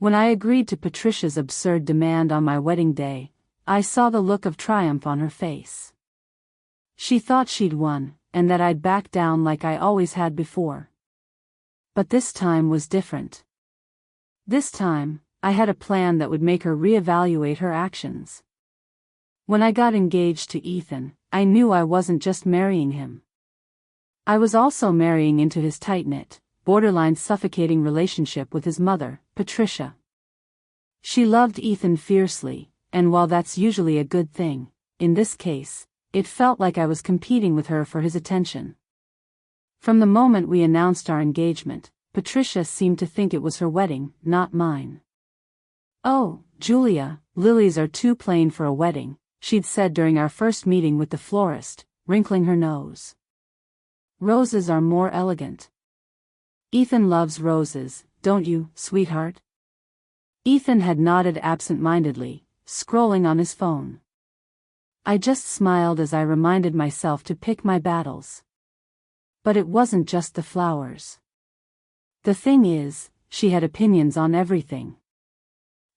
When I agreed to Patricia's absurd demand on my wedding day, I saw the look of triumph on her face. She thought she'd won, and that I'd back down like I always had before. But this time was different. This time, I had a plan that would make her reevaluate her actions. When I got engaged to Ethan, I knew I wasn't just marrying him. I was also marrying into his tight-knit, borderline suffocating relationship with his mother, Patricia. She loved Ethan fiercely, and while that's usually a good thing, in this case, it felt like I was competing with her for his attention. From the moment we announced our engagement, Patricia seemed to think it was her wedding, not mine. "Oh, Julia, lilies are too plain for a wedding," she'd said during our first meeting with the florist, wrinkling her nose. "Roses are more elegant. Ethan loves roses, don't you, sweetheart?" Ethan had nodded absent-mindedly, scrolling on his phone. I just smiled as I reminded myself to pick my battles. But it wasn't just the flowers. The thing is, she had opinions on everything.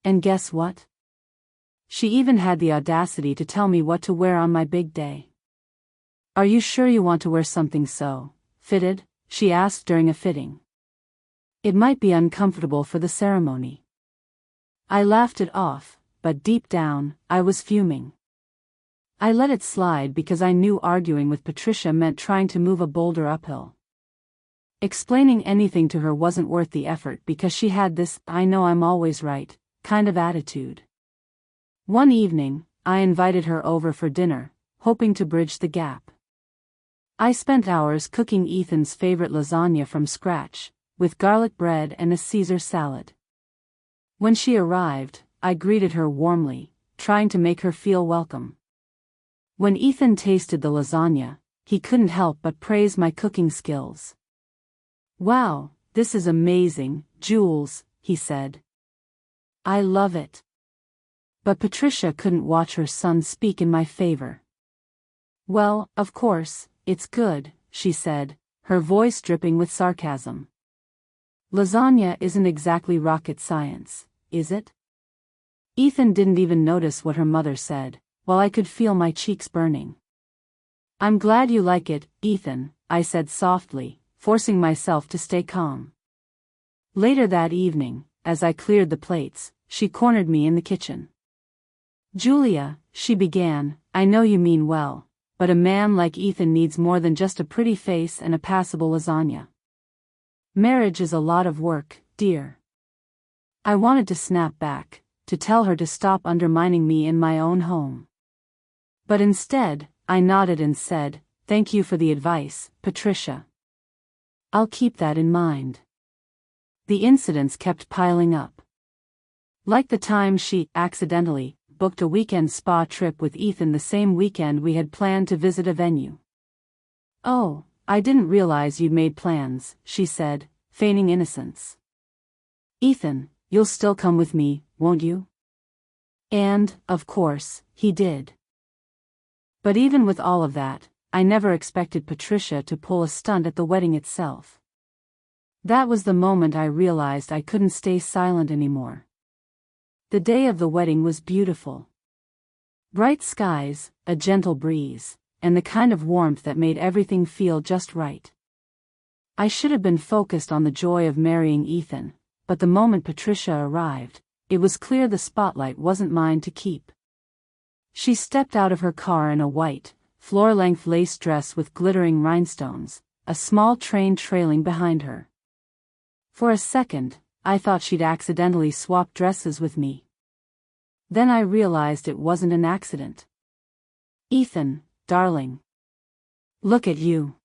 And guess what? She even had the audacity to tell me what to wear on my big day. "Are you sure you want to wear something so fitted?" she asked during a fitting. "It might be uncomfortable for the ceremony." I laughed it off, but deep down, I was fuming. I let it slide because I knew arguing with Patricia meant trying to move a boulder uphill. Explaining anything to her wasn't worth the effort because she had this "I know I'm always right" kind of attitude. One evening, I invited her over for dinner, hoping to bridge the gap. I spent hours cooking Ethan's favorite lasagna from scratch, with garlic bread and a Caesar salad. When she arrived, I greeted her warmly, trying to make her feel welcome. When Ethan tasted the lasagna, he couldn't help but praise my cooking skills. "Wow, this is amazing, Jules," he said. "I love it." But Patricia couldn't watch her son speak in my favor. "Well, of course, it's good," she said, her voice dripping with sarcasm. "Lasagna isn't exactly rocket science, is it?" Ethan didn't even notice what her mother said, while I could feel my cheeks burning. "I'm glad you like it, Ethan," I said softly, forcing myself to stay calm. Later that evening, as I cleared the plates, she cornered me in the kitchen. "Julia," she began, "I know you mean well, but a man like Ethan needs more than just a pretty face and a passable lasagna. Marriage is a lot of work, dear." I wanted to snap back, to tell her to stop undermining me in my own home. But instead, I nodded and said, "Thank you for the advice, Patricia. I'll keep that in mind." The incidents kept piling up. Like the time she, accidentally, booked a weekend spa trip with Ethan the same weekend we had planned to visit a venue. "Oh, I didn't realize you'd made plans," she said, feigning innocence. "Ethan, you'll still come with me, won't you?" And, of course, he did. But even with all of that, I never expected Patricia to pull a stunt at the wedding itself. That was the moment I realized I couldn't stay silent anymore. The day of the wedding was beautiful. Bright skies, a gentle breeze, and the kind of warmth that made everything feel just right. I should have been focused on the joy of marrying Ethan, but the moment Patricia arrived, it was clear the spotlight wasn't mine to keep. She stepped out of her car in a white, floor-length lace dress with glittering rhinestones, a small train trailing behind her. For a second, I thought she'd accidentally swapped dresses with me. Then I realized it wasn't an accident. "Ethan, darling. Look at you."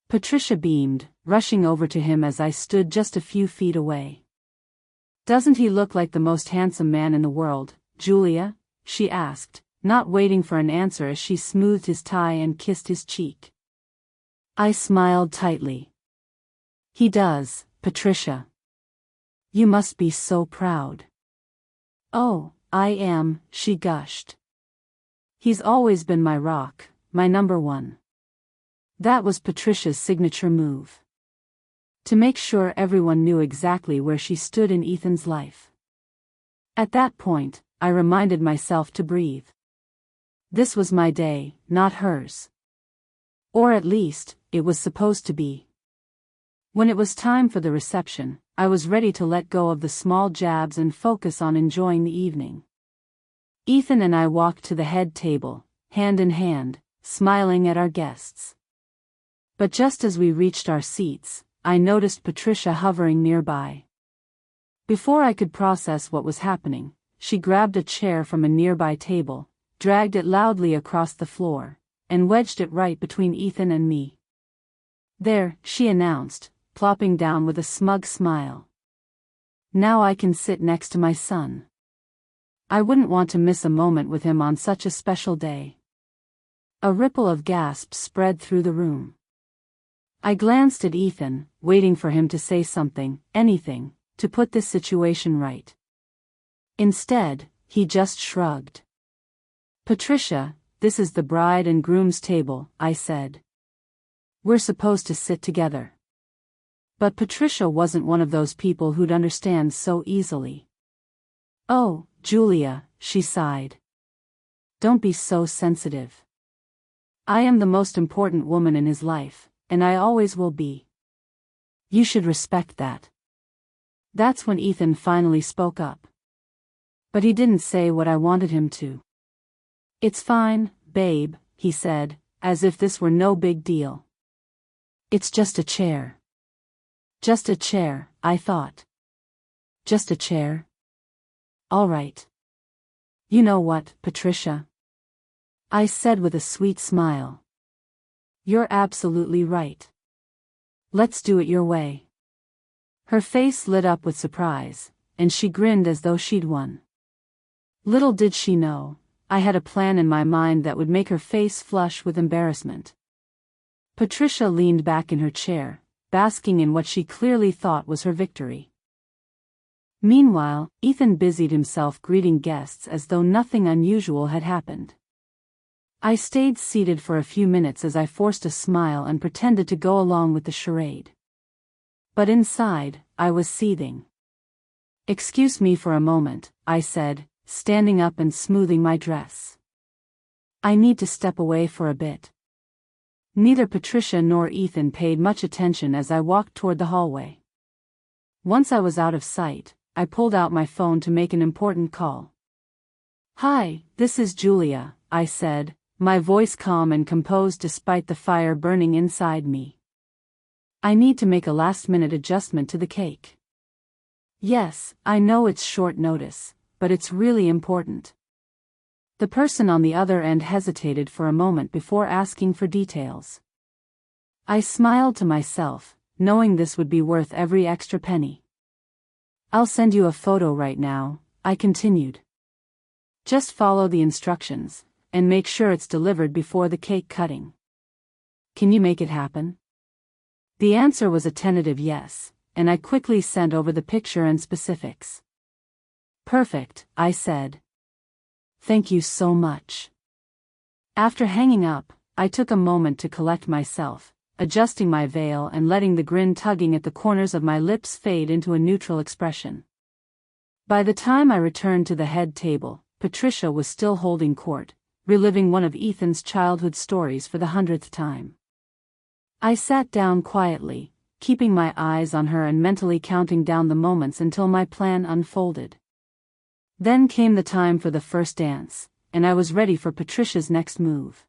Patricia beamed, rushing over to him as I stood just a few feet away. "Doesn't he look like the most handsome man in the world, Julia?" she asked, not waiting for an answer as she smoothed his tie and kissed his cheek. I smiled tightly. "He does, Patricia. You must be so proud." "Oh, I am," she gushed. "He's always been my rock, my number one." That was Patricia's signature move. to make sure everyone knew exactly where she stood in Ethan's life. At that point, I reminded myself to breathe. This was my day, not hers. Or at least, it was supposed to be. When it was time for the reception, I was ready to let go of the small jabs and focus on enjoying the evening. Ethan and I walked to the head table, hand in hand, smiling at our guests. But just as we reached our seats, I noticed Patricia hovering nearby. Before I could process what was happening, she grabbed a chair from a nearby table, dragged it loudly across the floor, and wedged it right between Ethan and me. "There," she announced, plopping down with a smug smile. "Now I can sit next to my son. I wouldn't want to miss a moment with him on such a special day." A ripple of gasps spread through the room. I glanced at Ethan, waiting for him to say something, anything, to put this situation right. Instead, he just shrugged. "Patricia, this is the bride and groom's table," I said. "We're supposed to sit together." But Patricia wasn't one of those people who'd understand so easily. "Oh, Julia," she sighed. "Don't be so sensitive. I am the most important woman in his life, and I always will be. You should respect that." That's when Ethan finally spoke up. But he didn't say what I wanted him to. "It's fine, babe," he said, as if this were no big deal. "It's just a chair." Just a chair, I thought. Just a chair? All right. "You know what, Patricia?" I said with a sweet smile. "You're absolutely right. Let's do it your way." Her face lit up with surprise, and she grinned as though she'd won. Little did she know, I had a plan in my mind that would make her face flush with embarrassment. Patricia leaned back in her chair, basking in what she clearly thought was her victory. Meanwhile, Ethan busied himself greeting guests as though nothing unusual had happened. I stayed seated for a few minutes as I forced a smile and pretended to go along with the charade. But inside, I was seething. "Excuse me for a moment," I said, standing up and smoothing my dress. "I need to step away for a bit." Neither Patricia nor Ethan paid much attention as I walked toward the hallway. Once I was out of sight, I pulled out my phone to make an important call. "Hi, this is Julia," I said, my voice calm and composed despite the fire burning inside me. "I need to make a last-minute adjustment to the cake." "Yes, I know it's short notice, but it's really important." The person on the other end hesitated for a moment before asking for details. I smiled to myself, knowing this would be worth every extra penny. "I'll send you a photo right now," I continued. "Just follow the instructions, and make sure it's delivered before the cake cutting. Can you make it happen?" The answer was a tentative yes, and I quickly sent over the picture and specifics. "Perfect," I said. "Thank you so much." After hanging up, I took a moment to collect myself, adjusting my veil and letting the grin tugging at the corners of my lips fade into a neutral expression. By the time I returned to the head table, Patricia was still holding court, reliving one of Ethan's childhood stories for the 100th time. I sat down quietly, keeping my eyes on her and mentally counting down the moments until my plan unfolded. Then came the time for the first dance, and I was ready for Patricia's next move.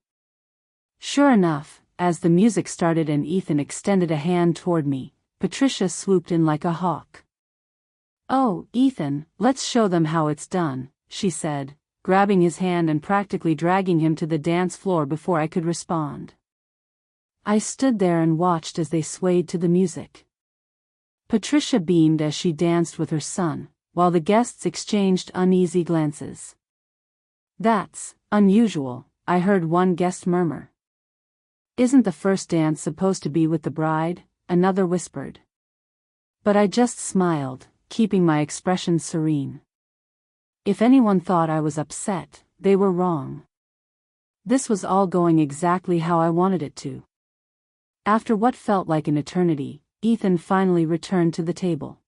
Sure enough, as the music started and Ethan extended a hand toward me, Patricia swooped in like a hawk. "Oh, Ethan, let's show them how it's done," she said, grabbing his hand and practically dragging him to the dance floor before I could respond. I stood there and watched as they swayed to the music. Patricia beamed as she danced with her son, while the guests exchanged uneasy glances. "That's unusual," I heard one guest murmur. "Isn't the first dance supposed to be with the bride?" another whispered. But I just smiled, keeping my expression serene. If anyone thought I was upset, they were wrong. This was all going exactly how I wanted it to. After what felt like an eternity, Ethan finally returned to the table.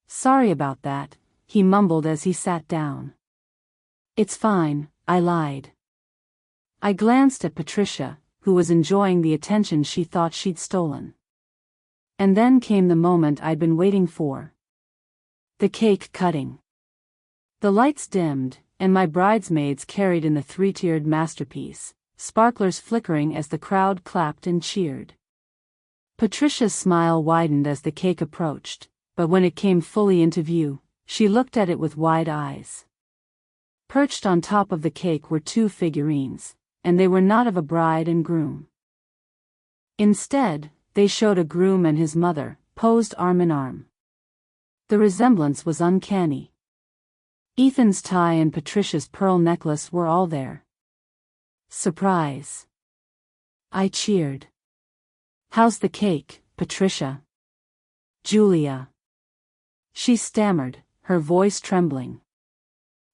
"Sorry about that," he mumbled as he sat down. "It's fine, I lied." I glanced at Patricia, who was enjoying the attention she thought she'd stolen. And then came the moment I'd been waiting for. The cake cutting. The lights dimmed, and my bridesmaids carried in the three-tiered masterpiece, sparklers flickering as the crowd clapped and cheered. Patricia's smile widened as the cake approached, but when it came fully into view, she looked at it with wide eyes. Perched on top of the cake were two figurines, and they were not of a bride and groom. Instead, they showed a groom and his mother, posed arm in arm. The resemblance was uncanny. Ethan's tie and Patricia's pearl necklace were all there. Surprise. I cheered. "How's the cake, Patricia?" "Julia." She stammered, her voice trembling.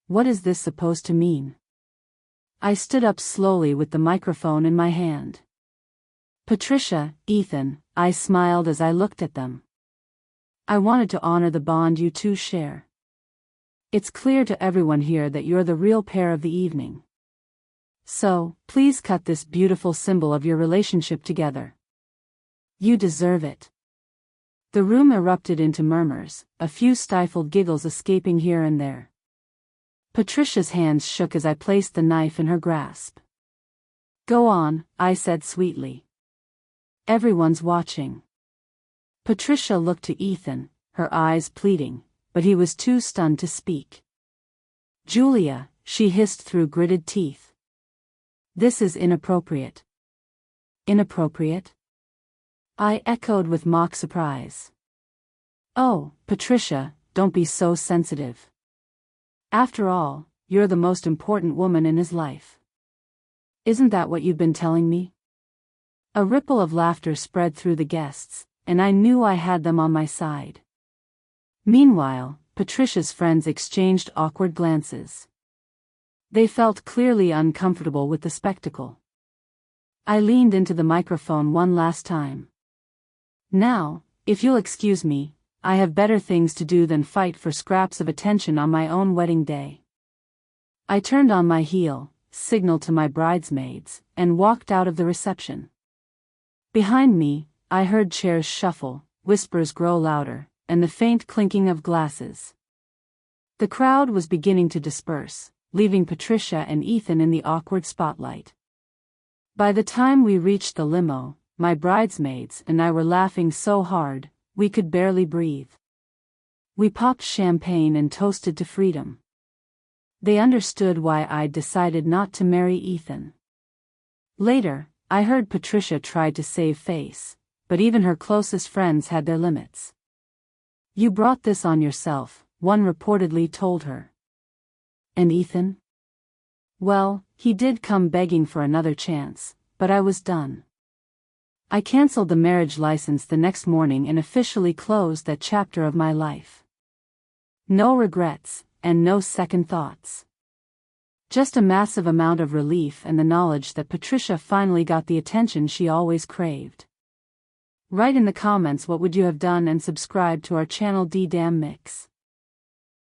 "What is this supposed to mean?" I stood up slowly with the microphone in my hand. "Patricia, Ethan," I smiled as I looked at them. "I wanted to honor the bond you two share. It's clear to everyone here that you're the real pair of the evening. So, please cut this beautiful symbol of your relationship together. You deserve it." The room erupted into murmurs, a few stifled giggles escaping here and there. Patricia's hands shook as I placed the knife in her grasp. "Go on," I said sweetly. "Everyone's watching." Patricia looked to Ethan, her eyes pleading, but he was too stunned to speak. "Julia," she hissed through gritted teeth. "This is inappropriate." "Inappropriate?" I echoed with mock surprise. "Oh, Patricia, don't be so sensitive. After all, you're the most important woman in his life. Isn't that what you've been telling me?" A ripple of laughter spread through the guests, and I knew I had them on my side. Meanwhile, Patricia's friends exchanged awkward glances. They felt clearly uncomfortable with the spectacle. I leaned into the microphone one last time. "Now, if you'll excuse me, I have better things to do than fight for scraps of attention on my own wedding day." I turned on my heel, signaled to my bridesmaids, and walked out of the reception. Behind me, I heard chairs shuffle, whispers grow louder, and the faint clinking of glasses. The crowd was beginning to disperse, leaving Patricia and Ethan in the awkward spotlight. By the time we reached the limo, my bridesmaids and I were laughing so hard, we could barely breathe. We popped champagne and toasted to freedom. They understood why I'd decided not to marry Ethan. Later, I heard Patricia tried to save face, but even her closest friends had their limits. "You brought this on yourself," one reportedly told her. "And Ethan?" "Well, he did come begging for another chance, but I was done. I canceled the marriage license the next morning and officially closed that chapter of my life. No regrets, and no second thoughts. Just a massive amount of relief and the knowledge that Patricia finally got the attention she always craved. Write in the comments what would you have done and subscribe to our channel D-Damn Mix.